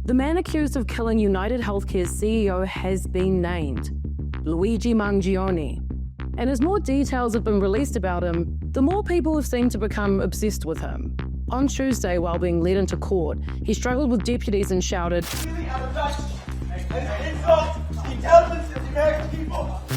The man accused of killing United Healthcare's CEO has been named, Luigi Mangione. And as more details have been released about him, the more people have seemed to become obsessed with him. On Tuesday, while being led into court, he struggled with deputies and shouted,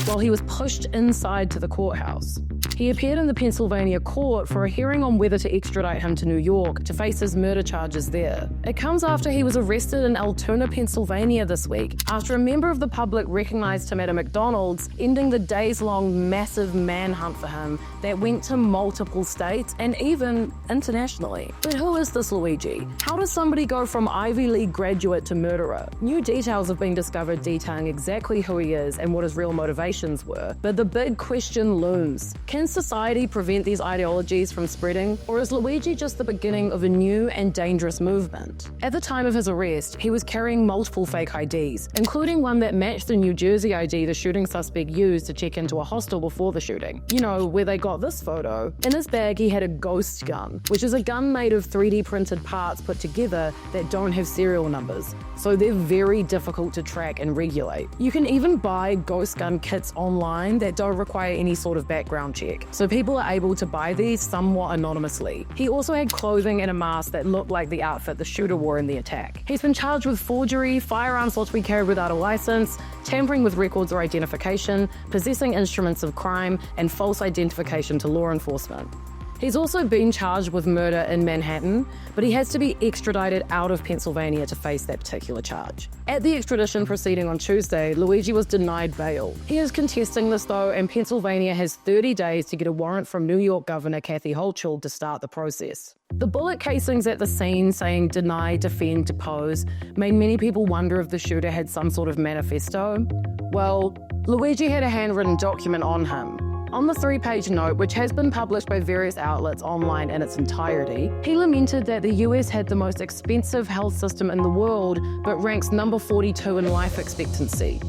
while he was pushed inside to the courthouse. He appeared in the Pennsylvania court for a hearing on whether to extradite him to New York to face his murder charges there. It comes after he was arrested in Altoona, Pennsylvania this week, after a member of the public recognized him at a McDonald's, ending the days-long massive manhunt for him that went to multiple states and even internationally. But who is this Luigi? How does somebody go from Ivy League graduate to murderer? New details have been discovered detailing exactly who he is and what his real motivations were. But the big question looms. Can society prevent these ideologies from spreading, or is Luigi just the beginning of a new and dangerous movement? At the time of his arrest, he was carrying multiple fake IDs, including one that matched the New Jersey ID the shooting suspect used to check into a hostel before the shooting. You know, where they got this photo. In his bag, he had a ghost gun, which is a gun made of 3D printed parts put together that don't have serial numbers, so they're very difficult to track and regulate. You can even buy ghost gun kits online that don't require any sort of background check, so people are able to buy these somewhat anonymously. He also had clothing and a mask that looked like the outfit the shooter wore in the attack. He's been charged with forgery, firearms thought to be carried without a license, tampering with records or identification, possessing instruments of crime, and false identification to law enforcement. He's also been charged with murder in Manhattan, but he has to be extradited out of Pennsylvania to face that particular charge. At the extradition proceeding on Tuesday, Luigi was denied bail. He is contesting this though, and Pennsylvania has 30 days to get a warrant from New York Governor Kathy Hochul to start the process. The bullet casings at the scene saying deny, defend, depose made many people wonder if the shooter had some sort of manifesto. Well, Luigi had a handwritten document on him. On the 3-page note, which has been published by various outlets online in its entirety, he lamented that the US had the most expensive health system in the world, but ranks number 42 in life expectancy.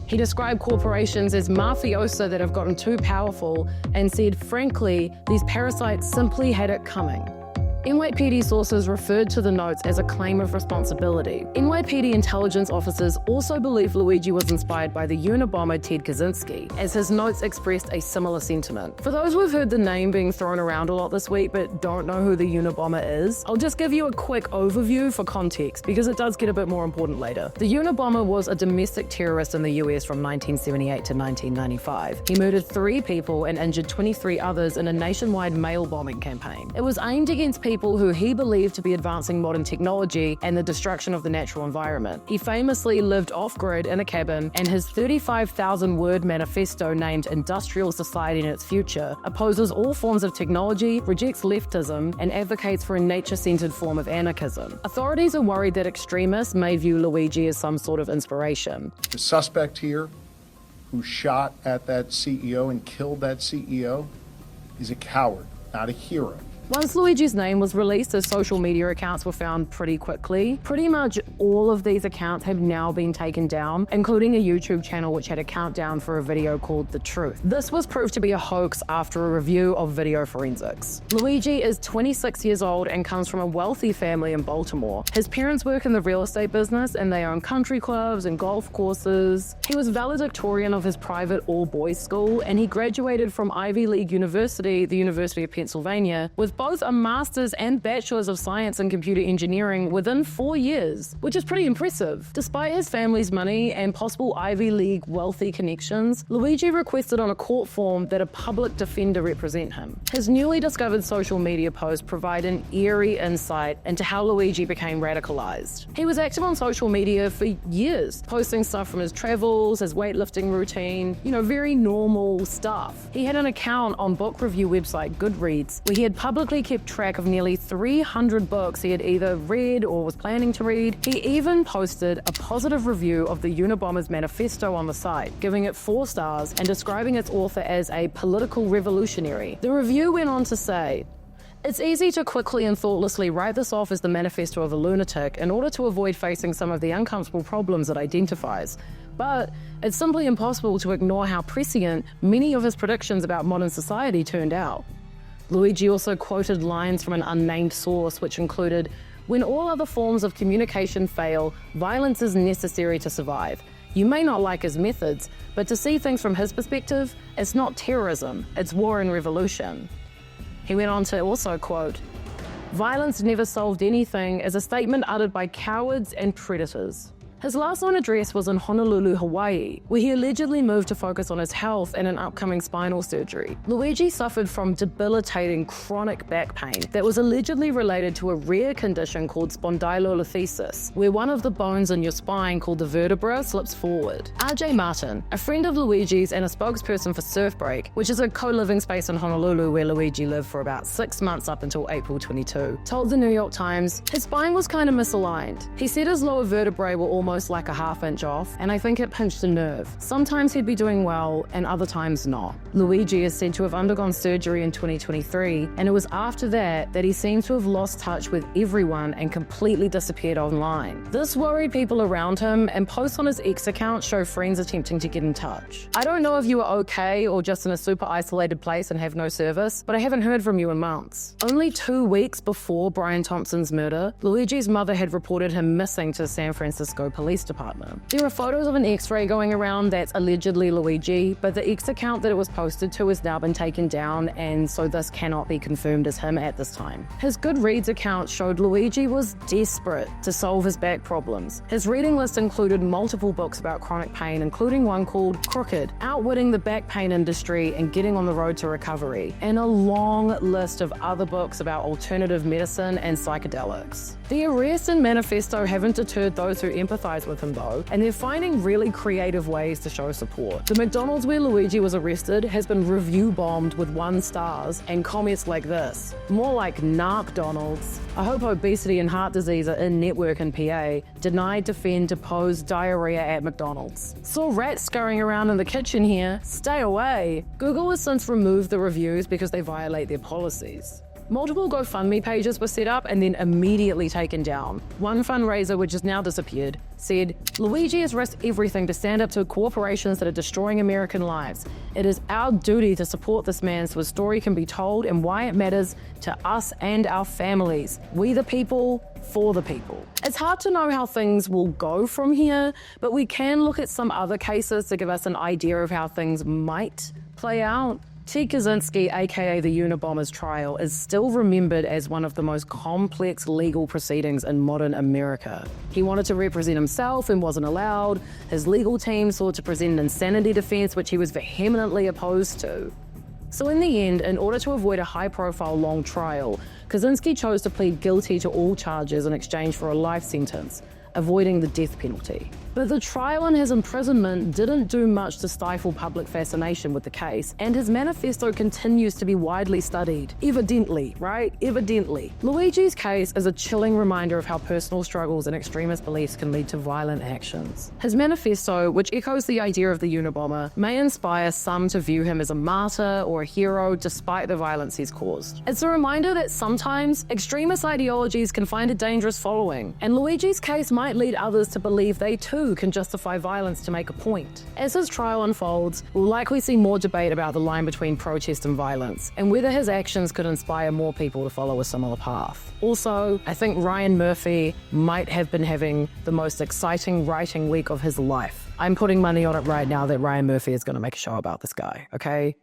He described corporations as mafiosa that have gotten too powerful and said, frankly, these parasites simply had it coming. NYPD sources referred to the notes as a claim of responsibility. NYPD intelligence officers also believe Luigi was inspired by the Unabomber Ted Kaczynski, as his notes expressed a similar sentiment. For those who have heard the name being thrown around a lot this week but don't know who the Unabomber is, I'll just give you a quick overview for context because it does get a bit more important later. The Unabomber was a domestic terrorist in the US from 1978 to 1995. He murdered 3 people and injured 23 others in a nationwide mail bombing campaign. It was aimed against people who he believed to be advancing modern technology and the destruction of the natural environment. He famously lived off-grid in a cabin, and his 35,000-word manifesto named Industrial Society and Its Future opposes all forms of technology, rejects leftism, and advocates for a nature-centered form of anarchism. Authorities are worried that extremists may view Luigi as some sort of inspiration. The suspect here, who shot at that CEO and killed that CEO, is a coward, not a hero. Once Luigi's name was released, his social media accounts were found pretty quickly. Pretty much all of these accounts have now been taken down, including a YouTube channel which had a countdown for a video called The Truth. This was proved to be a hoax after a review of video forensics. Luigi is 26 years old and comes from a wealthy family in Baltimore. His parents work in the real estate business and they own country clubs and golf courses. He was valedictorian of his private all-boys school, and he graduated from Ivy League University, the University of Pennsylvania, with both a master's and bachelor's of science in computer engineering within 4 years, which is pretty impressive. Despite his family's money and possible Ivy League wealthy connections, Luigi requested on a court form that a public defender represent him. His newly discovered social media posts provide an eerie insight into how Luigi became radicalized. He was active on social media for years, posting stuff from his travels, his weightlifting routine, very normal stuff. He had an account on book review website Goodreads where he had publicly kept track of nearly 300 books he had either read or was planning to read. He even posted a positive review of the Unabomber's manifesto on the site, giving it 4 stars and describing its author as a political revolutionary. The review went on to say, "It's easy to quickly and thoughtlessly write this off as the manifesto of a lunatic in order to avoid facing some of the uncomfortable problems it identifies. But it's simply impossible to ignore how prescient many of his predictions about modern society turned out." Luigi also quoted lines from an unnamed source which included, When all other forms of communication fail, violence is necessary to survive. You may not like his methods, but to see things from his perspective, it's not terrorism, it's war and revolution. He went on to also quote, "Violence never solved anything" is a statement uttered by cowards and predators. His last known address was in Honolulu, Hawaii, where he allegedly moved to focus on his health and an upcoming spinal surgery. Luigi suffered from debilitating chronic back pain that was allegedly related to a rare condition called spondylolisthesis, where one of the bones in your spine called the vertebra slips forward. RJ Martin, a friend of Luigi's and a spokesperson for Surfbreak, which is a co-living space in Honolulu where Luigi lived for about 6 months up until April 22, told the New York Times, his spine was kind of misaligned. He said his lower vertebrae were almost like a ½ inch off, and I think it pinched a nerve. Sometimes he'd be doing well, and other times not. Luigi is said to have undergone surgery in 2023, and it was after that he seemed to have lost touch with everyone and completely disappeared online. This worried people around him, and posts on his X account show friends attempting to get in touch. I don't know if you are okay or just in a super isolated place and have no service, but I haven't heard from you in months. Only 2 weeks before Brian Thompson's murder, Luigi's mother had reported him missing to the San Francisco Police Department. There are photos of an X-ray going around that's allegedly Luigi, but the X account that it was posted to has now been taken down, and so this cannot be confirmed as him at this time. His Goodreads account showed Luigi was desperate to solve his back problems. His reading list included multiple books about chronic pain, including one called Crooked, Outwitting the Back Pain Industry and Getting on the Road to Recovery, and a long list of other books about alternative medicine and psychedelics. The arrest and manifesto haven't deterred those who empathize with him though, and they're finding really creative ways to show support. The McDonald's where Luigi was arrested has been review bombed with 1 stars and comments like this, more like Narc-Donald's. I hope obesity and heart disease are in network in PA. Denied defend deposed diarrhea at McDonald's. Saw rats scurrying around in the kitchen here. Stay away. Google has since removed the reviews because they violate their policies. Multiple GoFundMe pages were set up and then immediately taken down. One fundraiser, which has now disappeared, said, "Luigi has risked everything to stand up to corporations that are destroying American lives. It is our duty to support this man so his story can be told and why it matters to us and our families. We the people, for the people." It's hard to know how things will go from here, but we can look at some other cases to give us an idea of how things might play out. Ted Kaczynski, aka the Unabomber's trial, is still remembered as one of the most complex legal proceedings in modern America. He wanted to represent himself and wasn't allowed. His legal team sought to present an insanity defense, which he was vehemently opposed to. So in the end, in order to avoid a high-profile long trial, Kaczynski chose to plead guilty to all charges in exchange for a life sentence, avoiding the death penalty. But the trial and his imprisonment didn't do much to stifle public fascination with the case, and his manifesto continues to be widely studied. Evidently, right? Evidently. Luigi's case is a chilling reminder of how personal struggles and extremist beliefs can lead to violent actions. His manifesto, which echoes the idea of the Unabomber, may inspire some to view him as a martyr or a hero despite the violence he's caused. It's a reminder that sometimes extremist ideologies can find a dangerous following, and Luigi's case might lead others to believe they too can justify violence to make a point. As his trial unfolds, we'll likely see more debate about the line between protest and violence, and whether his actions could inspire more people to follow a similar path. Also, I think Ryan Murphy might have been having the most exciting writing week of his life. I'm putting money on it right now that Ryan Murphy is going to make a show about this guy, okay?